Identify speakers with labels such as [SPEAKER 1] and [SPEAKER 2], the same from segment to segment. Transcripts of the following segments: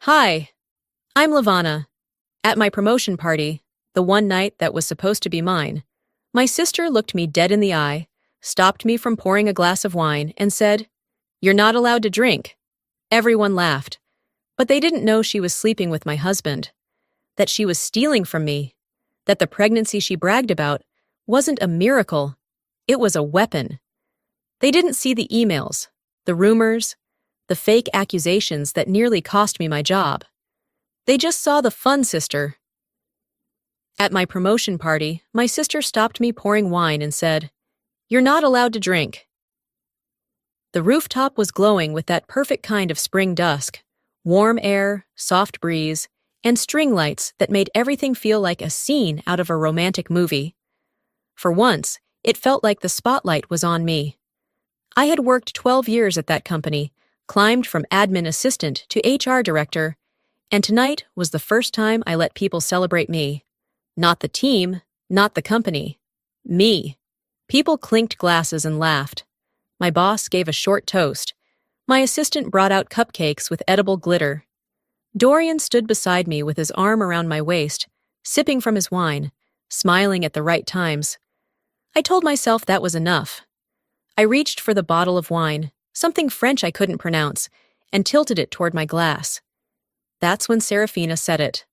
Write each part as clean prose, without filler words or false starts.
[SPEAKER 1] Hi, I'm Lavana. At my promotion party, the one night that was supposed to be mine, my sister looked me dead in the eye, stopped me from pouring a glass of wine, and said, "You're not allowed to drink." Everyone laughed, but they didn't know she was sleeping with my husband, that she was stealing from me, that the pregnancy she bragged about wasn't a miracle, it was a weapon. They didn't see the emails, the rumors, the fake accusations that nearly cost me my job. They just saw the fun sister. At my promotion party, my sister stopped me pouring wine and said, "You're not allowed to drink." The rooftop was glowing with that perfect kind of spring dusk, warm air, soft breeze, and string lights that made everything feel like a scene out of a romantic movie. For once, it felt like the spotlight was on me. I had worked 12 years at that company, climbed from admin assistant to HR director, and tonight was the first time I let people celebrate me. Not the team, not the company. Me. People clinked glasses and laughed. My boss gave a short toast. My assistant brought out cupcakes with edible glitter. Dorian stood beside me with his arm around my waist, sipping from his wine, smiling at the right times. I told myself that was enough. I reached for the bottle of wine, something French I couldn't pronounce, and tilted it toward my glass. That's when Serafina said it,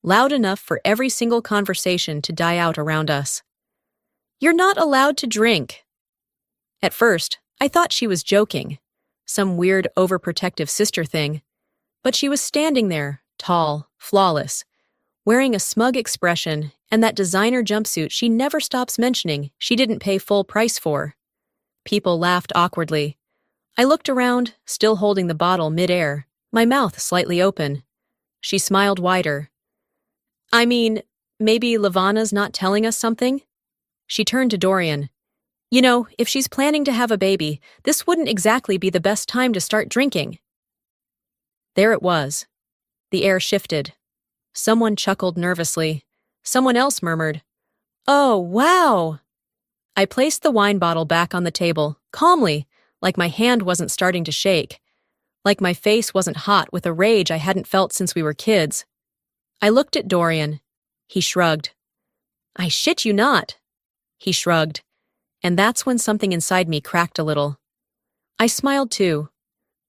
[SPEAKER 1] loud enough for every single conversation to die out around us. "You're not allowed to drink." At first, I thought she was joking, some weird overprotective sister thing, but she was standing there, tall, flawless, wearing a smug expression and that designer jumpsuit she never stops mentioning she didn't pay full price for. People laughed awkwardly. I looked around, still holding the bottle mid-air, my mouth slightly open. She smiled wider. "I mean, maybe Lavana's not telling us something?" She turned to Dorian. "You know, if she's planning to have a baby, this wouldn't exactly be the best time to start drinking." There it was. The air shifted. Someone chuckled nervously. Someone else murmured, "Oh, wow!" I placed the wine bottle back on the table, calmly, like my hand wasn't starting to shake, like my face wasn't hot with a rage I hadn't felt since we were kids. I looked at Dorian. He shrugged. "I shit you not." He shrugged, and that's when something inside me cracked a little. I smiled too.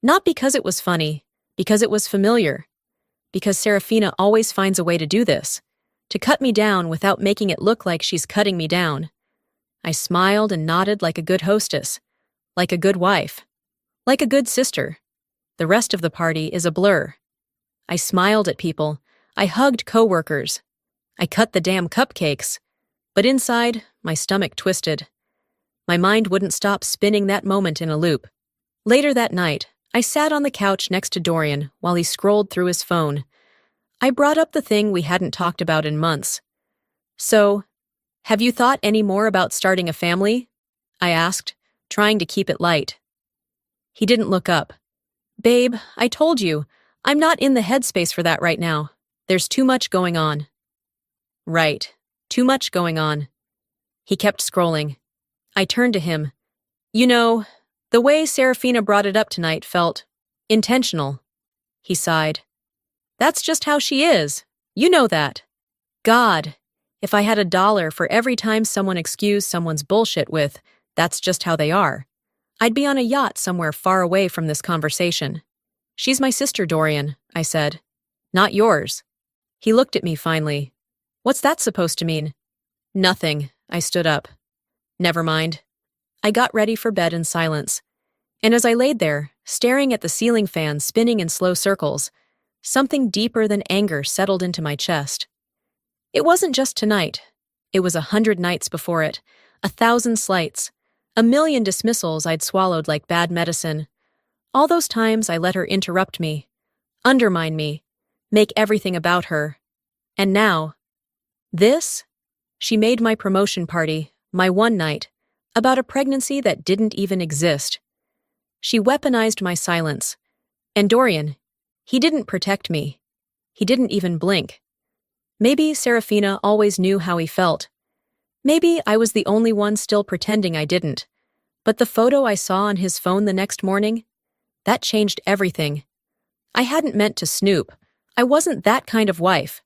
[SPEAKER 1] Not because it was funny, because it was familiar. Because Serafina always finds a way to do this, to cut me down without making it look like she's cutting me down. I smiled and nodded like a good hostess, like a good wife, like a good sister. The rest of the party is a blur. I smiled at people. I hugged coworkers. I cut the damn cupcakes. But inside, my stomach twisted. My mind wouldn't stop spinning that moment in a loop. Later that night, I sat on the couch next to Dorian while he scrolled through his phone. I brought up the thing we hadn't talked about in months. "So, have you thought any more about starting a family?" I asked, trying to keep it light. He didn't look up. "Babe, I told you, I'm not in the headspace for that right now. There's too much going on." Right, too much going on. He kept scrolling. I turned to him. "You know, the way Serafina brought it up tonight felt intentional." He sighed. "That's just how she is. You know that. God, if I had $1 for every time someone excused someone's bullshit with, 'That's just how they are,' I'd be on a yacht somewhere far away from this conversation." "She's my sister, Dorian," I said. "Not yours." He looked at me finally. "What's that supposed to mean?" "Nothing." I stood up. "Never mind." I got ready for bed in silence. And as I laid there, staring at the ceiling fan spinning in slow circles, something deeper than anger settled into my chest. It wasn't just tonight. It was 100 nights before it, 1,000 slights, 1,000,000 dismissals I'd swallowed like bad medicine. All those times I let her interrupt me, undermine me, make everything about her. And now, this? She made my promotion party, my one night, about a pregnancy that didn't even exist. She weaponized my silence. And Dorian, he didn't protect me. He didn't even blink. Maybe Serafina always knew how he felt. Maybe I was the only one still pretending I didn't. But the photo I saw on his phone the next morning, that changed everything. I hadn't meant to snoop, I wasn't that kind of wife.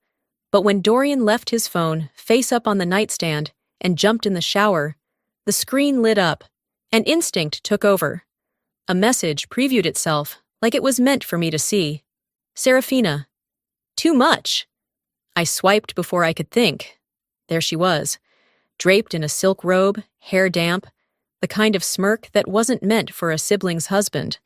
[SPEAKER 1] But when Dorian left his phone face up on the nightstand and jumped in the shower, the screen lit up, and instinct took over. A message previewed itself like it was meant for me to see. Serafina. Too much. I swiped before I could think. There she was, draped in a silk robe, hair damp, the kind of smirk that wasn't meant for a sibling's husband.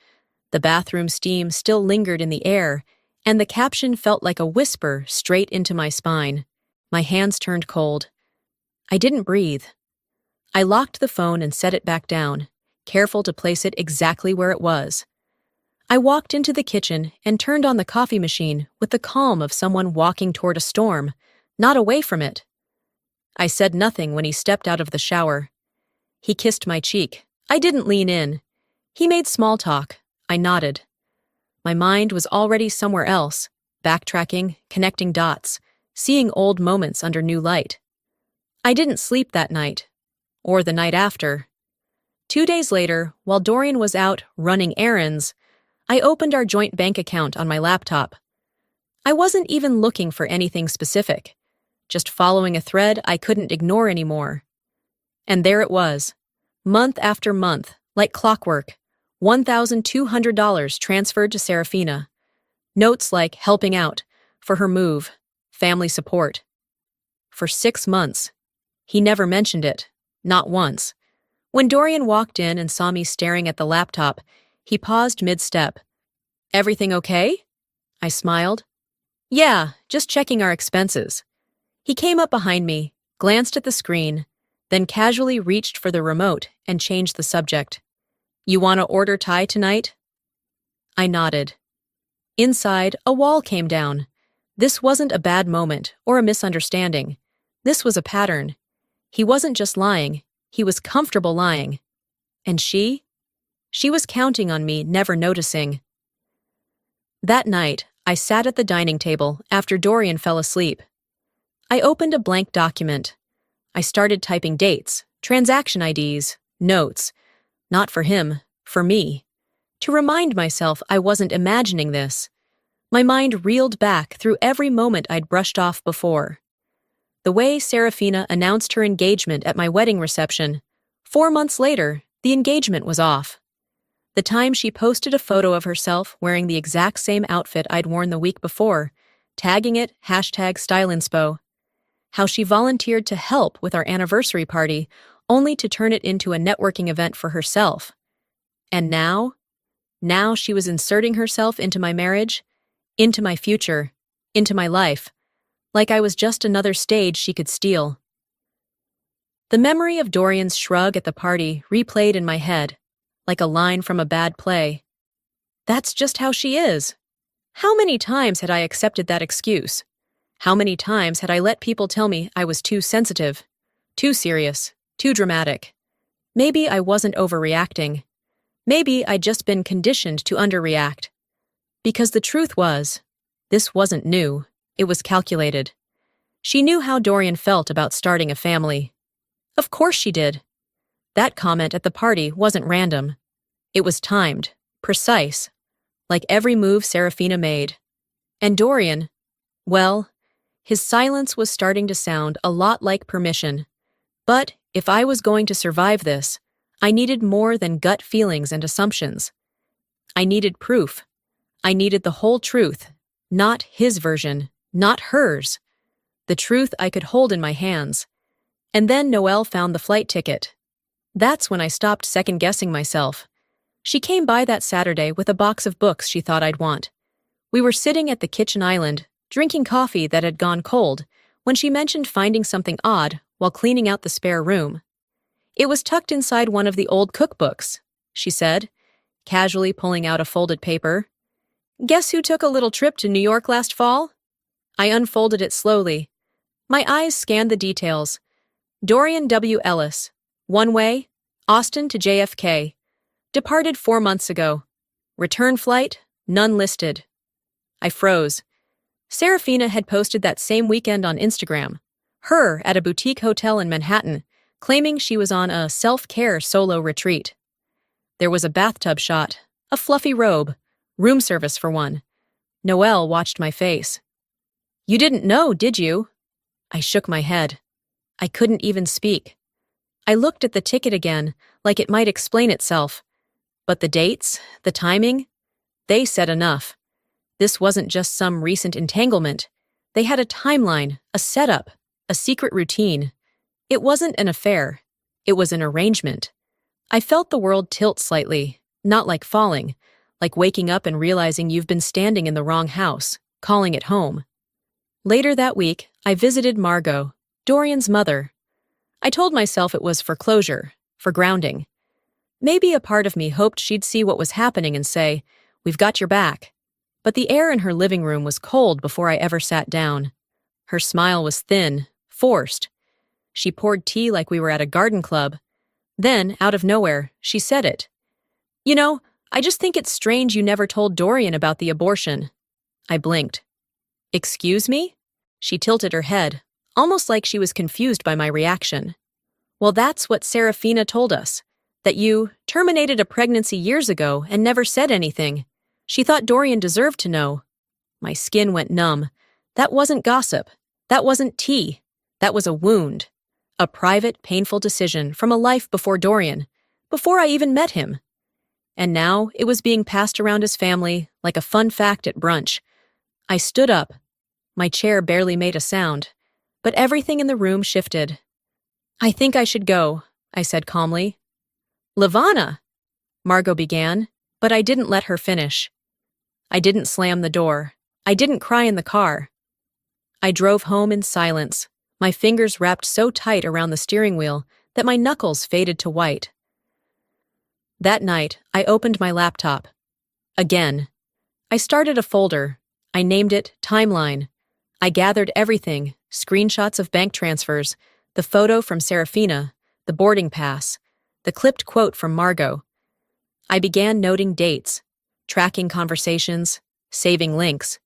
[SPEAKER 1] The bathroom steam still lingered in the air, and the caption felt like a whisper straight into my spine. My hands turned cold. I didn't breathe. I locked the phone and set it back down, careful to place it exactly where it was. I walked into the kitchen and turned on the coffee machine with the calm of someone walking toward a storm, not away from it. I said nothing when he stepped out of the shower. He kissed my cheek. I didn't lean in. He made small talk. I nodded. My mind was already somewhere else, backtracking, connecting dots, seeing old moments under new light. I didn't sleep that night, or the night after. 2 days later, while Dorian was out running errands, I opened our joint bank account on my laptop. I wasn't even looking for anything specific, just following a thread I couldn't ignore anymore. And there it was, month after month, like clockwork, $1,200 transferred to Serafina. Notes like helping out, for her move, family support. For 6 months. He never mentioned it, not once. When Dorian walked in and saw me staring at the laptop, he paused mid-step. Everything okay? I smiled. Yeah, just checking our expenses. He came up behind me, glanced at the screen, then casually reached for the remote and changed the subject. You want to order Thai tonight? I nodded. Inside, a wall came down. This wasn't a bad moment or a misunderstanding. This was a pattern. He wasn't just lying, he was comfortable lying. And she? She was counting on me, never noticing. That night, I sat at the dining table after Dorian fell asleep. I opened a blank document. I started typing dates, transaction IDs, notes. Not for him, for me. To remind myself I wasn't imagining this. My mind reeled back through every moment I'd brushed off before. The way Serafina announced her engagement at my wedding reception. 4 months later, the engagement was off. The time she posted a photo of herself wearing the exact same outfit I'd worn the week before, tagging it #StyleInspo. How she volunteered to help with our anniversary party, only to turn it into a networking event for herself. And now she was inserting herself into my marriage, into my future, into my life, like I was just another stage she could steal. The memory of Dorian's shrug at the party replayed in my head, like a line from a bad play. That's just how she is. How many times had I accepted that excuse? How many times had I let people tell me I was too sensitive, too serious, too dramatic? Maybe I wasn't overreacting. Maybe I'd just been conditioned to underreact. Because the truth was, this wasn't new. It was calculated. She knew how Dorian felt about starting a family. Of course she did. That comment at the party wasn't random. It was timed, precise, like every move Serafina made. And Dorian, well, his silence was starting to sound a lot like permission. But if I was going to survive this, I needed more than gut feelings and assumptions. I needed proof. I needed the whole truth, not his version, not hers. The truth I could hold in my hands. And then Noelle found the flight ticket. That's when I stopped second-guessing myself. She came by that Saturday with a box of books she thought I'd want. We were sitting at the kitchen island, drinking coffee that had gone cold, when she mentioned finding something odd while cleaning out the spare room. It was tucked inside one of the old cookbooks, she said, casually pulling out a folded paper. Guess who took a little trip to New York last fall? I unfolded it slowly. My eyes scanned the details. Dorian W. Ellis. One way, Austin to JFK. Departed 4 months ago. Return flight, none listed. I froze. Serafina had posted that same weekend on Instagram. Her at a boutique hotel in Manhattan, claiming she was on a self-care solo retreat. There was a bathtub shot, a fluffy robe, room service for one. Noelle watched my face. You didn't know, did you? I shook my head. I couldn't even speak. I looked at the ticket again, like it might explain itself. But the dates, the timing, they said enough. This wasn't just some recent entanglement. They had a timeline, a setup, a secret routine. It wasn't an affair. It was an arrangement. I felt the world tilt slightly, not like falling, like waking up and realizing you've been standing in the wrong house, calling it home. Later that week, I visited Margot, Dorian's mother. I told myself it was for closure, for grounding. Maybe a part of me hoped she'd see what was happening and say, "We've got your back." But the air in her living room was cold before I ever sat down. Her smile was thin, forced. She poured tea like we were at a garden club. Then, out of nowhere, she said it. "You know, I just think it's strange you never told Dorian about the abortion." I blinked. "Excuse me?" She tilted her head, almost like she was confused by my reaction. "Well, that's what Serafina told us, that you terminated a pregnancy years ago and never said anything. She thought Dorian deserved to know." My skin went numb. That wasn't gossip. That wasn't tea. That was a wound. A private, painful decision from a life before Dorian, before I even met him. And now it was being passed around his family like a fun fact at brunch. I stood up. My chair barely made a sound, but everything in the room shifted. "I think I should go," I said calmly. "Levana," Margot began, but I didn't let her finish. I didn't slam the door. I didn't cry in the car. I drove home in silence, my fingers wrapped so tight around the steering wheel that my knuckles faded to white. That night, I opened my laptop. Again. I started a folder. I named it Timeline. I gathered everything, screenshots of bank transfers, the photo from Serafina, the boarding pass, the clipped quote from Margot. I began noting dates, tracking conversations, saving links.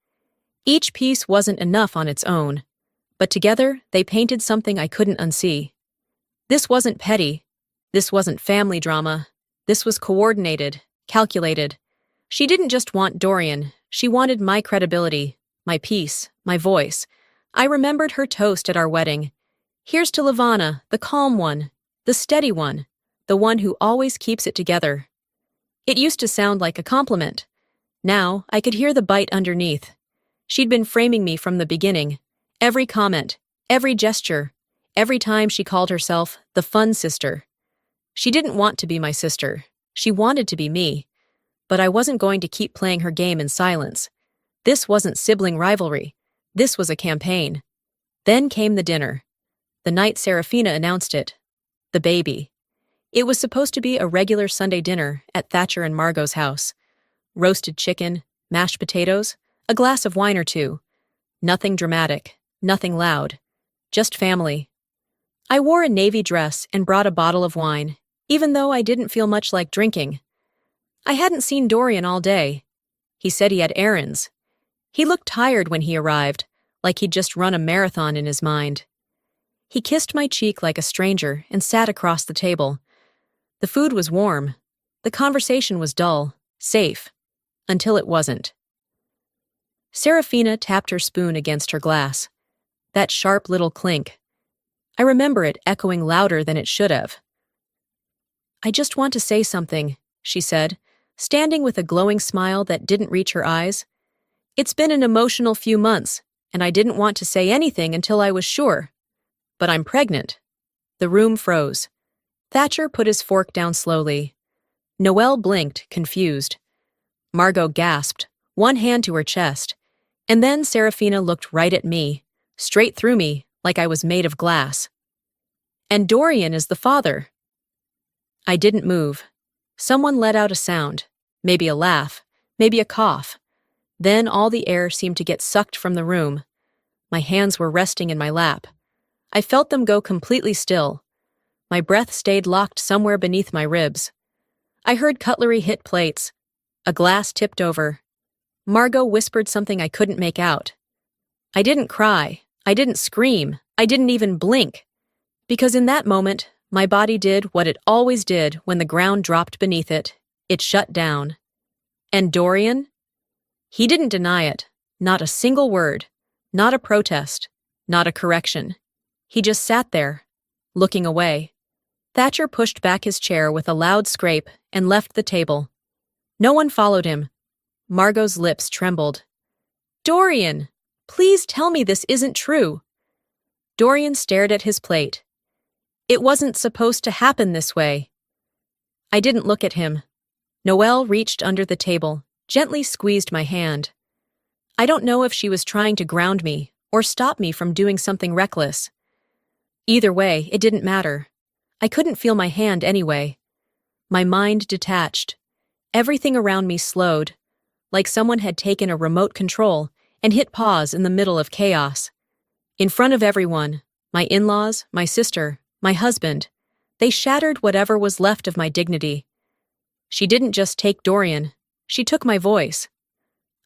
[SPEAKER 1] Each piece wasn't enough on its own, but together they painted something I couldn't unsee. This wasn't petty. This wasn't family drama. This was coordinated, calculated. She didn't just want Dorian. She wanted my credibility, my peace, my voice. I remembered her toast at our wedding. "Here's to Levana, the calm one, the steady one, the one who always keeps it together." It used to sound like a compliment. Now I could hear the bite underneath. She'd been framing me from the beginning. Every comment, every gesture, every time she called herself the fun sister. She didn't want to be my sister. She wanted to be me. But I wasn't going to keep playing her game in silence. This wasn't sibling rivalry. This was a campaign. Then came the dinner. The night Serafina announced it. The baby. It was supposed to be a regular Sunday dinner at Thatcher and Margot's house. Roasted chicken, mashed potatoes, a glass of wine or two. Nothing dramatic, nothing loud. Just family. I wore a navy dress and brought a bottle of wine, even though I didn't feel much like drinking. I hadn't seen Dorian all day. He said he had errands. He looked tired when he arrived, like he'd just run a marathon in his mind. He kissed my cheek like a stranger and sat across the table. The food was warm. The conversation was dull, safe, until it wasn't. Serafina tapped her spoon against her glass. That sharp little clink. I remember it echoing louder than it should have. "I just want to say something," she said, standing with a glowing smile that didn't reach her eyes. "It's been an emotional few months, and I didn't want to say anything until I was sure. But I'm pregnant." The room froze. Thatcher put his fork down slowly. Noelle blinked, confused. Margot gasped, one hand to her chest. And then Serafina looked right at me, straight through me, like I was made of glass. "And Dorian is the father." I didn't move. Someone let out a sound, maybe a laugh, maybe a cough. Then all the air seemed to get sucked from the room. My hands were resting in my lap. I felt them go completely still. My breath stayed locked somewhere beneath my ribs. I heard cutlery hit plates. A glass tipped over. Margot whispered something I couldn't make out. I didn't cry. I didn't scream. I didn't even blink. Because in that moment, my body did what it always did when the ground dropped beneath it. It shut down. And Dorian? He didn't deny it. Not a single word. Not a protest. Not a correction. He just sat there, looking away. Thatcher pushed back his chair with a loud scrape and left the table. No one followed him. Margot's lips trembled. Dorian! Please tell me this isn't true. Dorian stared at his plate. It wasn't supposed to happen this way. I didn't look at him. Noelle reached under the table, gently squeezed my hand. I don't know if she was trying to ground me or stop me from doing something reckless. Either way, it didn't matter. I couldn't feel my hand anyway. My mind detached. Everything around me slowed, like someone had taken a remote control and hit pause in the middle of chaos. In front of everyone, my in-laws, my sister, my husband, they shattered whatever was left of my dignity. She didn't just take Dorian, she took my voice.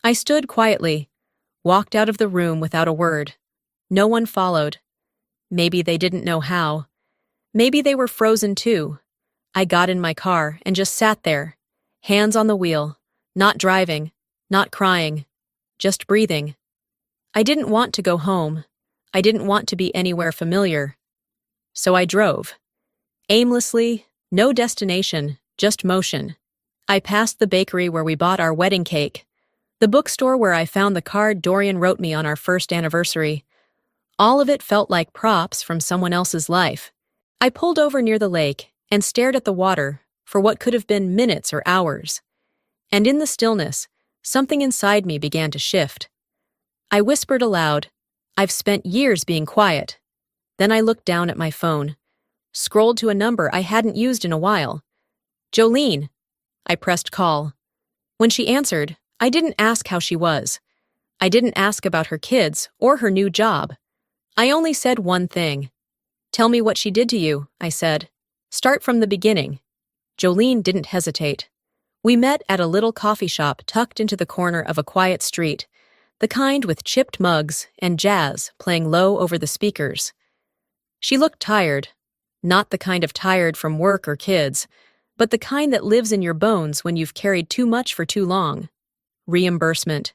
[SPEAKER 1] I stood quietly, walked out of the room without a word. No one followed. Maybe they didn't know how. Maybe they were frozen too. I got in my car and just sat there, hands on the wheel, not driving, not crying, just breathing. I didn't want to go home. I didn't want to be anywhere familiar. So I drove. Aimlessly, no destination, just motion. I passed the bakery where we bought our wedding cake, the bookstore where I found the card Dorian wrote me on our first anniversary. All of it felt like props from someone else's life. I pulled over near the lake and stared at the water for what could have been minutes or hours. And in the stillness, something inside me began to shift. I whispered aloud, I've spent years being quiet. Then I looked down at my phone, scrolled to a number I hadn't used in a while. Jolene. I pressed call. When she answered, I didn't ask how she was. I didn't ask about her kids or her new job. I only said one thing. Tell me what she did to you, I said. Start from the beginning. Jolene didn't hesitate. We met at a little coffee shop tucked into the corner of a quiet street, the kind with chipped mugs and jazz playing low over the speakers. She looked tired, not the kind of tired from work or kids, but the kind that lives in your bones when you've carried too much for too long. Reimbursement.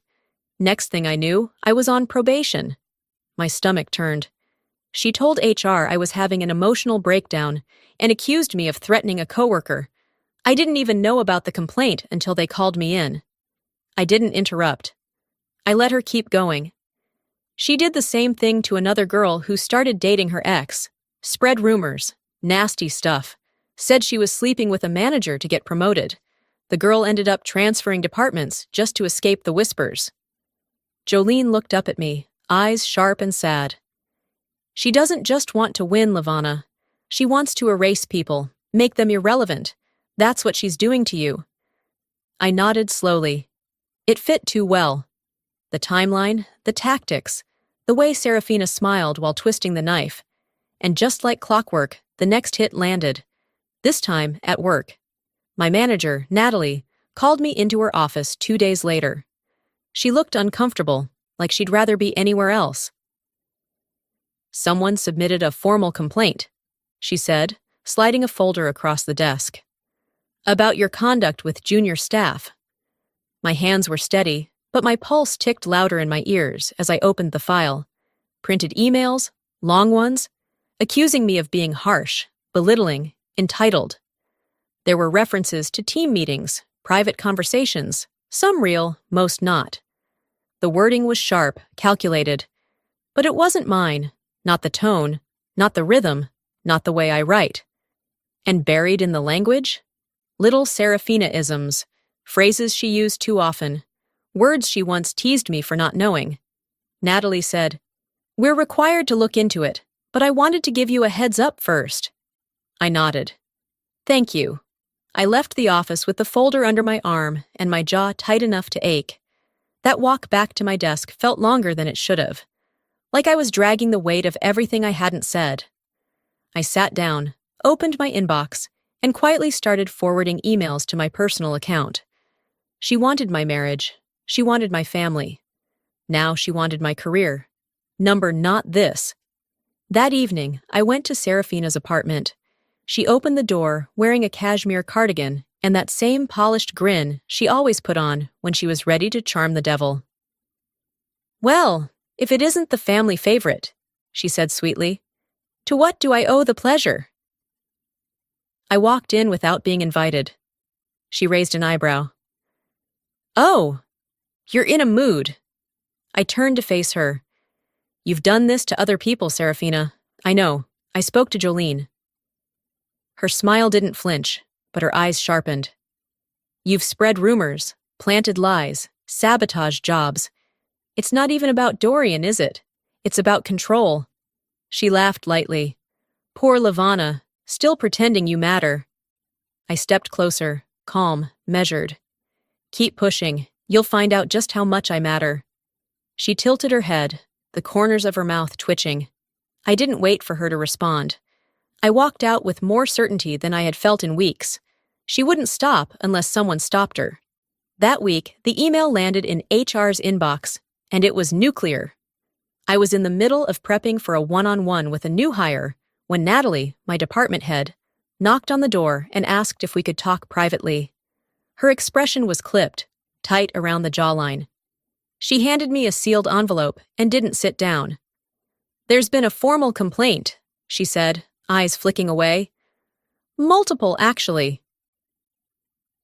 [SPEAKER 1] Next thing I knew, I was on probation. My stomach turned. She told HR I was having an emotional breakdown and accused me of threatening a coworker. I didn't even know about the complaint until they called me in. I didn't interrupt. I let her keep going. She did the same thing to another girl who started dating her ex, spread rumors, nasty stuff, said she was sleeping with a manager to get promoted. The girl ended up transferring departments just to escape the whispers. Jolene looked up at me, eyes sharp and sad. She doesn't just want to win, Lavana. She wants to erase people, make them irrelevant. That's what she's doing to you. I nodded slowly. It fit too well. The timeline, the tactics, the way Serafina smiled while twisting the knife. And just like clockwork, the next hit landed. This time, at work. My manager, Natalie, called me into her office 2 days later. She looked uncomfortable, like she'd rather be anywhere else. Someone submitted a formal complaint, she said, sliding a folder across the desk. About your conduct with junior staff. My hands were steady, but my pulse ticked louder in my ears as I opened the file. Printed emails, long ones, accusing me of being harsh, belittling, entitled. There were references to team meetings, private conversations, some real, most not. The wording was sharp, calculated. But it wasn't mine, not the tone, not the rhythm, not the way I write. And buried in the language? Little Serafina-isms, phrases she used too often, words she once teased me for not knowing. Natalie said, "We're required to look into it, but I wanted to give you a heads up first." I nodded. Thank you. I left the office with the folder under my arm and my jaw tight enough to ache. That walk back to my desk felt longer than it should have, like I was dragging the weight of everything I hadn't said. I sat down, opened my inbox, and quietly started forwarding emails to my personal account. She wanted my marriage. She wanted my family. Now she wanted my career. Number not this. That evening, I went to Serafina's apartment. She opened the door wearing a cashmere cardigan and that same polished grin she always put on when she was ready to charm the devil. Well, if it isn't the family favorite, she said sweetly. To what do I owe the pleasure? I walked in without being invited. She raised an eyebrow. Oh, you're in a mood. I turned to face her. You've done this to other people, Serafina. I know. I spoke to Jolene. Her smile didn't flinch, but her eyes sharpened. You've spread rumors, planted lies, sabotaged jobs. It's not even about Dorian, is it? It's about control. She laughed lightly. Poor Lavana, still pretending you matter. I stepped closer, calm, measured. Keep pushing. You'll find out just how much I matter. She tilted her head, the corners of her mouth twitching. I didn't wait for her to respond. I walked out with more certainty than I had felt in weeks. She wouldn't stop unless someone stopped her. That week, the email landed in HR's inbox, and it was nuclear. I was in the middle of prepping for a one-on-one with a new hire when Natalie, my department head, knocked on the door and asked if we could talk privately. Her expression was clipped, tight around the jawline. She handed me a sealed envelope and didn't sit down. There's been a formal complaint, she said, eyes flicking away. Multiple, actually.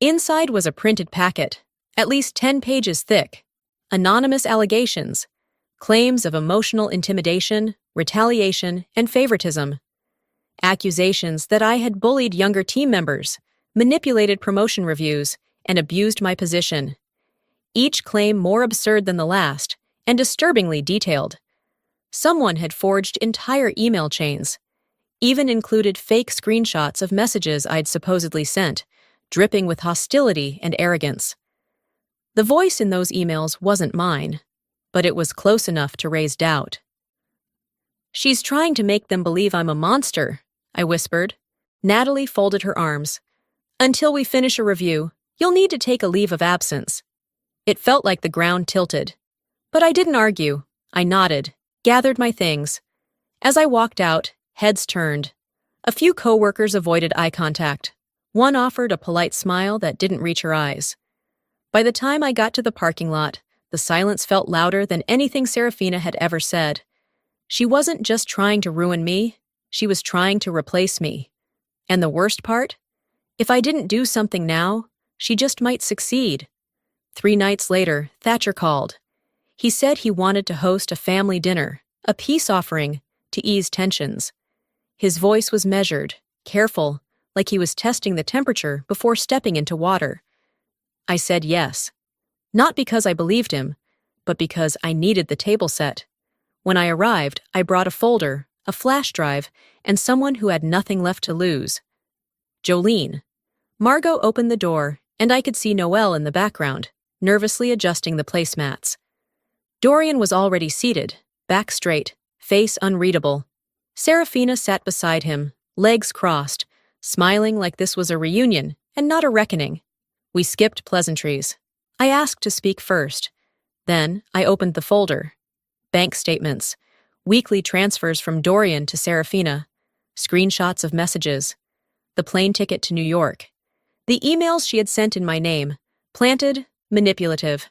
[SPEAKER 1] Inside was a printed packet, at least 10 pages thick. Anonymous allegations, claims of emotional intimidation, retaliation, and favoritism. Accusations that I had bullied younger team members, manipulated promotion reviews, and abused my position. Each claim more absurd than the last, and disturbingly detailed. Someone had forged entire email chains, even included fake screenshots of messages I'd supposedly sent, dripping with hostility and arrogance. The voice in those emails wasn't mine, but it was close enough to raise doubt. She's trying to make them believe I'm a monster, I whispered. Natalie folded her arms. Until we finish a review, you'll need to take a leave of absence. It felt like the ground tilted. But I didn't argue. I nodded, gathered my things. As I walked out, heads turned. A few coworkers avoided eye contact. One offered a polite smile that didn't reach her eyes. By the time I got to the parking lot, the silence felt louder than anything Serafina had ever said. She wasn't just trying to ruin me, she was trying to replace me. And the worst part? If I didn't do something now, she just might succeed. 3 nights later, Thatcher called. He said he wanted to host a family dinner, a peace offering, to ease tensions. His voice was measured, careful, like he was testing the temperature before stepping into water. I said yes. Not because I believed him, but because I needed the table set. When I arrived, I brought a folder, a flash drive, and someone who had nothing left to lose. Jolene. Margot opened the door, and I could see Noelle in the background, nervously adjusting the placemats. Dorian was already seated, back straight, face unreadable. Serafina sat beside him, legs crossed, smiling like this was a reunion and not a reckoning. We skipped pleasantries. I asked to speak first. Then I opened the folder. Bank statements, weekly transfers from Dorian to Serafina, screenshots of messages, the plane ticket to New York, the emails she had sent in my name, planted, manipulative.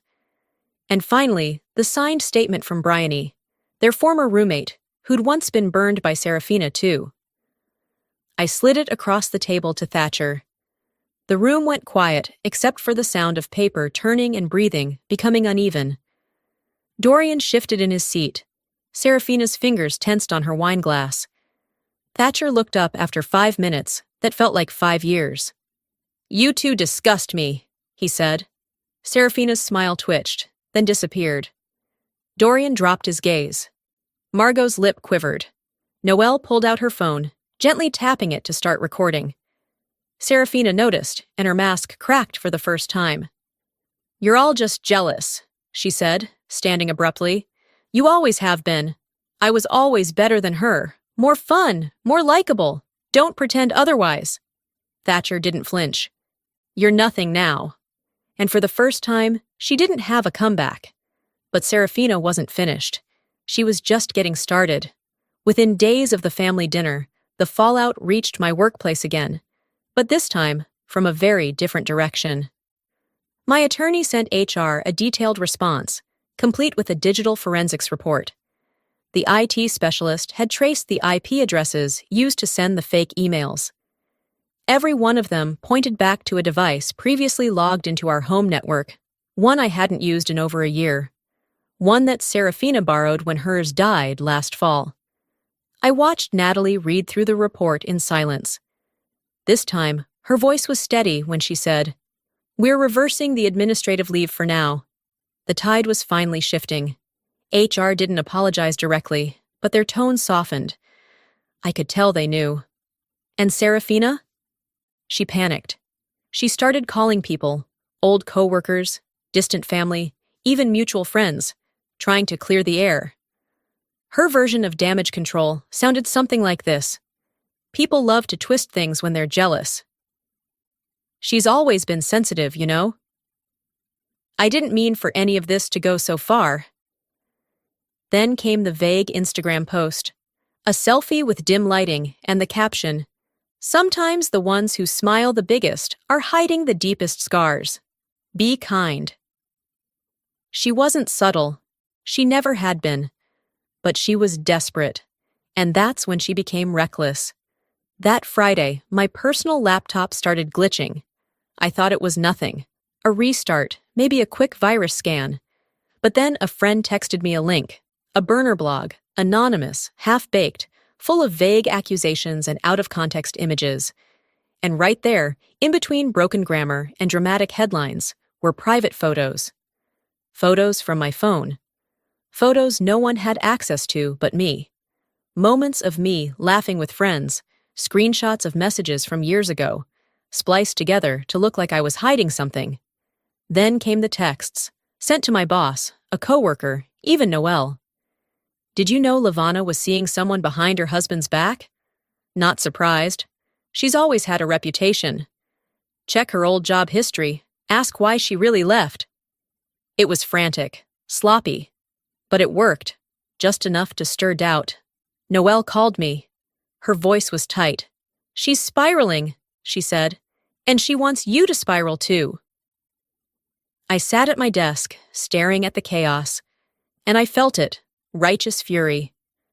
[SPEAKER 1] And finally, the signed statement from Bryony, their former roommate, who'd once been burned by Serafina too. I slid it across the table to Thatcher. The room went quiet except for the sound of paper turning and breathing, becoming uneven. Dorian shifted in his seat. Serafina's fingers tensed on her wine glass. Thatcher looked up after 5 minutes that felt like 5 years. "You two disgust me," he said. Serafina's smile twitched, then disappeared. Dorian dropped his gaze. Margot's lip quivered. Noelle pulled out her phone, gently tapping it to start recording. Serafina noticed, and her mask cracked for the first time. "You're all just jealous," she said, standing abruptly. "You always have been. I was always better than her, more fun, more likable. Don't pretend otherwise." Thatcher didn't flinch. "You're nothing now." And for the first time, she didn't have a comeback. But Serafina wasn't finished. She was just getting started. Within days of the family dinner, the fallout reached my workplace again, but this time from a very different direction. My attorney sent HR a detailed response, complete with a digital forensics report. The IT specialist had traced the IP addresses used to send the fake emails. Every one of them pointed back to a device previously logged into our home network, one I hadn't used in over a year, one that Serafina borrowed when hers died last fall. I watched Natalie read through the report in silence. This time, her voice was steady when she said, "We're reversing the administrative leave for now." The tide was finally shifting. HR didn't apologize directly, but their tone softened. I could tell they knew. And Serafina? She panicked. She started calling people, old coworkers, distant family, even mutual friends, trying to clear the air. Her version of damage control sounded something like this. People love to twist things when they're jealous. She's always been sensitive, you know? I didn't mean for any of this to go so far. Then came the vague Instagram post, a selfie with dim lighting and the caption, "Sometimes the ones who smile the biggest are hiding the deepest scars. Be kind." She wasn't subtle. She never had been. But she was desperate. And that's when she became reckless. That Friday, my personal laptop started glitching. I thought it was nothing. A restart, maybe a quick virus scan. But then a friend texted me a link, a burner blog, anonymous, half-baked, full of vague accusations and out-of-context images. And right there, in between broken grammar and dramatic headlines, were private photos. Photos from my phone. Photos no one had access to but me. Moments of me laughing with friends, screenshots of messages from years ago, spliced together to look like I was hiding something. Then came the texts, sent to my boss, a coworker, even Noelle. "Did you know Lavana was seeing someone behind her husband's back?" Not surprised. She's always had a reputation. Check her old job history. Ask why she really left. It was frantic, sloppy. But it worked, just enough to stir doubt. Noelle called me. Her voice was tight. "She's spiraling," she said, "and she wants you to spiral too." I sat at my desk, staring at the chaos, and I felt it, righteous fury.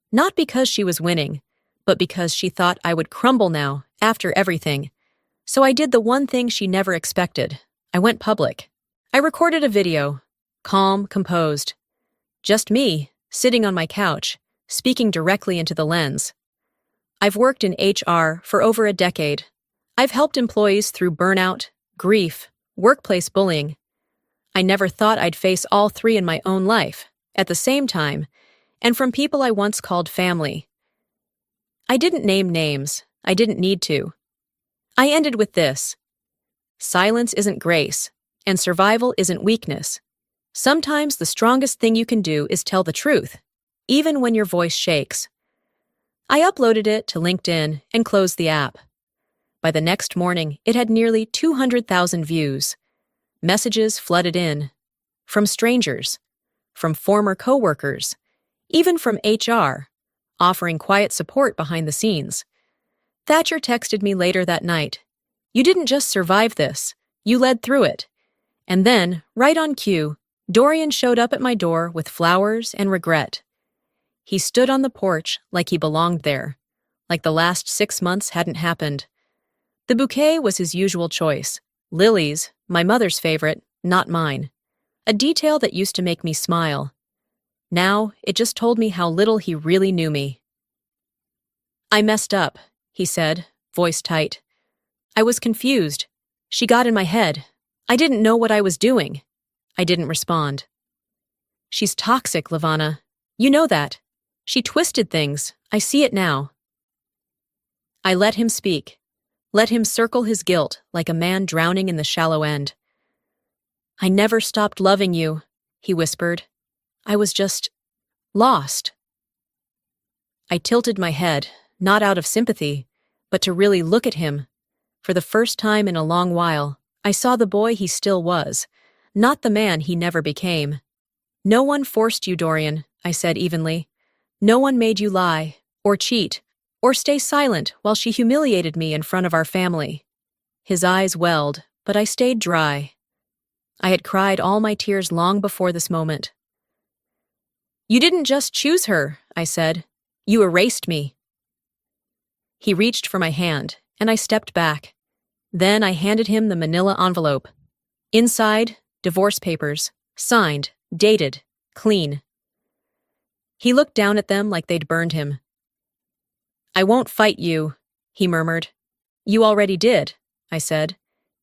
[SPEAKER 1] Not because she was winning, but because she thought I would crumble now, after everything. So I did the one thing she never expected. I went public. I recorded a video, calm, composed. Just me, sitting on my couch, speaking directly into the lens. I've worked in HR for over a decade. I've helped employees through burnout, grief, workplace bullying. I never thought I'd face all three in my own life, at the same time, and from people I once called family. I didn't name names. I didn't need to. I ended with this. Silence isn't grace, and survival isn't weakness. Sometimes the strongest thing you can do is tell the truth, even when your voice shakes. I uploaded it to LinkedIn and closed the app. By the next morning, it had nearly 200,000 views. Messages flooded in. From strangers, from former coworkers, even from HR, offering quiet support behind the scenes. Thatcher texted me later that night. "You didn't just survive this, you led through it." And then, right on cue, Dorian showed up at my door with flowers and regret. He stood on the porch like he belonged there, like the last 6 months hadn't happened. The bouquet was his usual choice, lilies, my mother's favorite, not mine. A detail that used to make me smile. Now, it just told me how little he really knew me. "I messed up," he said, voice tight. "I was confused. She got in my head. I didn't know what I was doing." I didn't respond. "She's toxic, Lavana. You know that. She twisted things. I see it now." I let him speak. Let him circle his guilt like a man drowning in the shallow end. "I never stopped loving you," he whispered. "I was just lost." I tilted my head, not out of sympathy, but to really look at him. For the first time in a long while, I saw the boy he still was, not the man he never became. "No one forced you, Dorian," I said evenly. "No one made you lie, or cheat, or stay silent while she humiliated me in front of our family." His eyes welled, but I stayed dry. I had cried all my tears long before this moment. You didn't just choose her, I said. You erased me. He reached for my hand, and I stepped back. Then I handed him the manila envelope. Inside, divorce papers, signed, dated, clean. He looked down at them like they'd burned him. I won't fight you, he murmured. You already did, I said.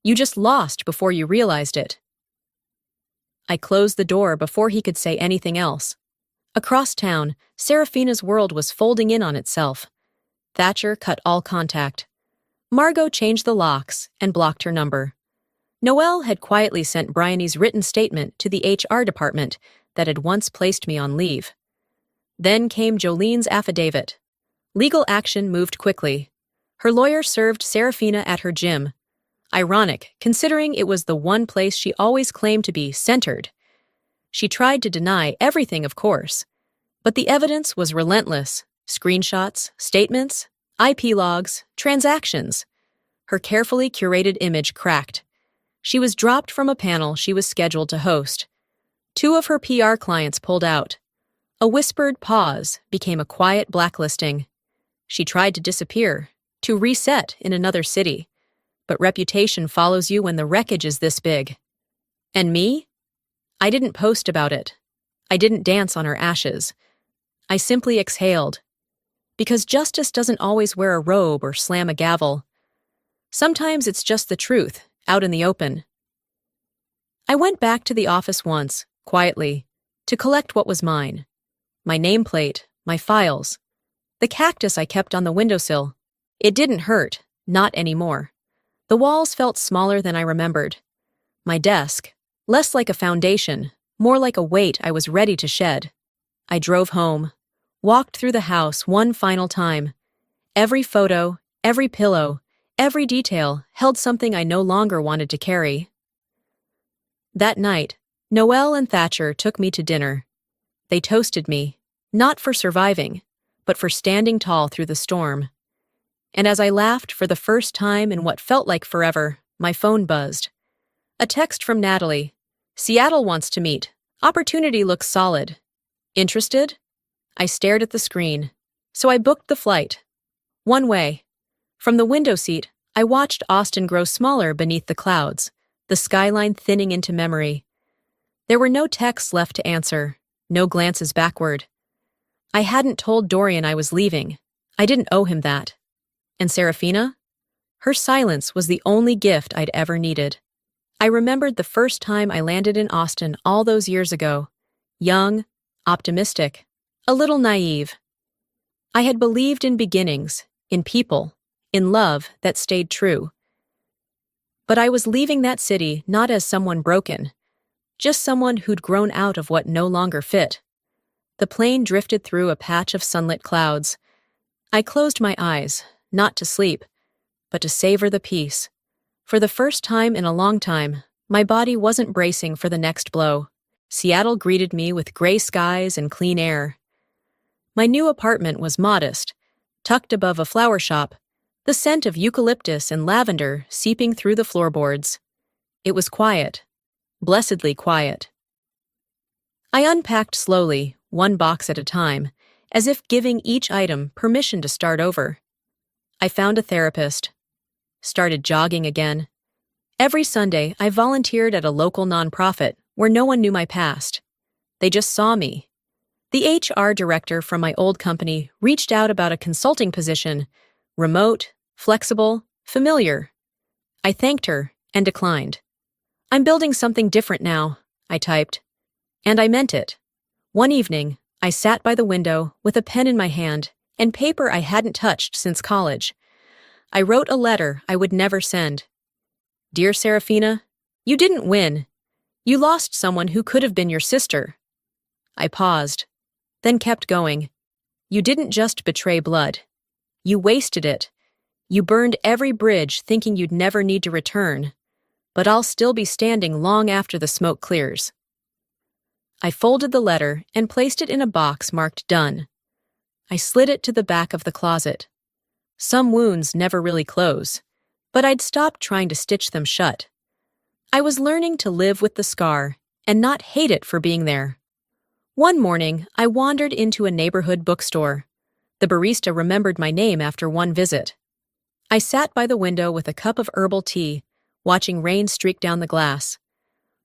[SPEAKER 1] You just lost before you realized it. I closed the door before he could say anything else. Across town, Serafina's world was folding in on itself. Thatcher cut all contact. Margot changed the locks and blocked her number. Noelle had quietly sent Bryony's written statement to the HR department that had once placed me on leave. Then came Jolene's affidavit. Legal action moved quickly. Her lawyer served Serafina at her gym. Ironic, considering it was the one place she always claimed to be centered. She tried to deny everything, of course. But the evidence was relentless. Screenshots, statements, IP logs, transactions. Her carefully curated image cracked. She was dropped from a panel she was scheduled to host. 2 of her PR clients pulled out. A whispered pause became a quiet blacklisting. She tried to disappear, to reset in another city. But reputation follows you when the wreckage is this big. And me? I didn't post about it. I didn't dance on her ashes. I simply exhaled. Because justice doesn't always wear a robe or slam a gavel. Sometimes it's just the truth, out in the open. I went back to the office once, quietly, to collect what was mine. My nameplate, my files. The cactus I kept on the windowsill. It didn't hurt, not anymore. The walls felt smaller than I remembered. My desk, less like a foundation, more like a weight I was ready to shed. I drove home, walked through the house one final time. Every photo, every pillow, every detail held something I no longer wanted to carry. That night, Noelle and Thatcher took me to dinner. They toasted me, not for surviving, but for standing tall through the storm. And as I laughed for the first time in what felt like forever, my phone buzzed. A text from Natalie. Seattle wants to meet. Opportunity looks solid. Interested? I stared at the screen. So I booked the flight. One way. From the window seat, I watched Austin grow smaller beneath the clouds, the skyline thinning into memory. There were no texts left to answer, no glances backward. I hadn't told Dorian I was leaving. I didn't owe him that. And Serafina? Her silence was the only gift I'd ever needed. I remembered the first time I landed in Austin all those years ago. Young, optimistic, a little naive. I had believed in beginnings, in people, in love that stayed true. But I was leaving that city not as someone broken, just someone who'd grown out of what no longer fit. The plane drifted through a patch of sunlit clouds. I closed my eyes, not to sleep, but to savor the peace. For the first time in a long time, my body wasn't bracing for the next blow. Seattle greeted me with gray skies and clean air. My new apartment was modest, tucked above a flower shop, the scent of eucalyptus and lavender seeping through the floorboards. It was quiet, blessedly quiet. I unpacked slowly, one box at a time, as if giving each item permission to start over. I found a therapist. Started jogging again. Every Sunday, I volunteered at a local nonprofit where no one knew my past. They just saw me. The HR director from my old company reached out about a consulting position, remote, flexible, familiar. I thanked her and declined. I'm building something different now, I typed. And I meant it. One evening, I sat by the window with a pen in my hand and paper I hadn't touched since college. I wrote a letter I would never send. Dear Serafina, you didn't win. You lost someone who could have been your sister. I paused, then kept going. You didn't just betray blood. You wasted it. You burned every bridge thinking you'd never need to return. But I'll still be standing long after the smoke clears. I folded the letter and placed it in a box marked done. I slid it to the back of the closet. Some wounds never really close, but I'd stopped trying to stitch them shut. I was learning to live with the scar and not hate it for being there. One morning, I wandered into a neighborhood bookstore. The barista remembered my name after one visit. I sat by the window with a cup of herbal tea, watching rain streak down the glass.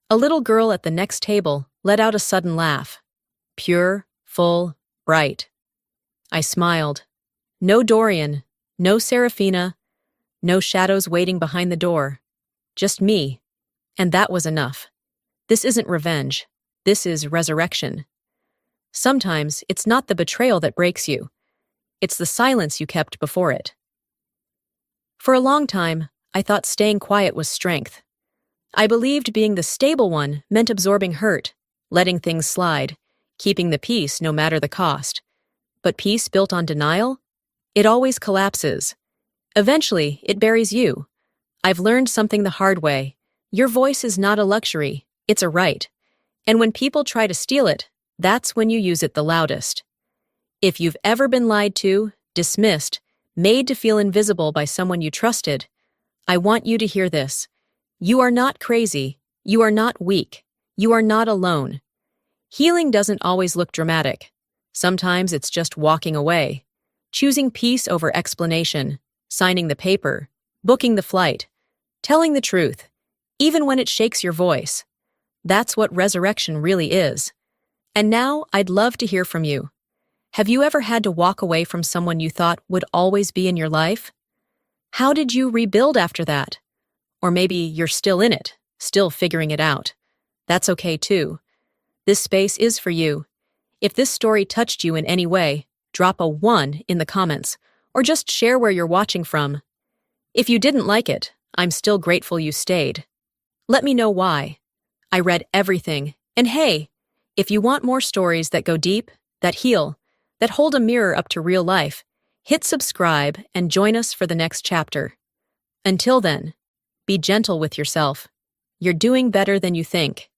[SPEAKER 1] A little girl at the next table let out a sudden laugh. Pure, full, bright. I smiled. No Dorian, no Serafina, no shadows waiting behind the door. Just me. And that was enough. This isn't revenge. This is resurrection. Sometimes it's not the betrayal that breaks you. It's the silence you kept before it. For a long time, I thought staying quiet was strength. I believed being the stable one meant absorbing hurt, letting things slide, keeping the peace no matter the cost. But peace built on denial? It always collapses. Eventually, it buries you. I've learned something the hard way. Your voice is not a luxury, it's a right. And when people try to steal it, that's when you use it the loudest. If you've ever been lied to, dismissed, made to feel invisible by someone you trusted, I want you to hear this. You are not crazy. You are not weak. You are not alone. Healing doesn't always look dramatic. Sometimes it's just walking away, choosing peace over explanation, signing the paper, booking the flight, telling the truth, even when it shakes your voice. That's what resurrection really is. And now I'd love to hear from you. Have you ever had to walk away from someone you thought would always be in your life? How did you rebuild after that? Or maybe you're still in it, still figuring it out. That's okay too. This space is for you. If this story touched you in any way, drop a 1 in the comments, or just share where you're watching from. If you didn't like it, I'm still grateful you stayed. Let me know why. I read everything, and hey, if you want more stories that go deep, that heal, that hold a mirror up to real life, hit subscribe and join us for the next chapter. Until then, be gentle with yourself. You're doing better than you think.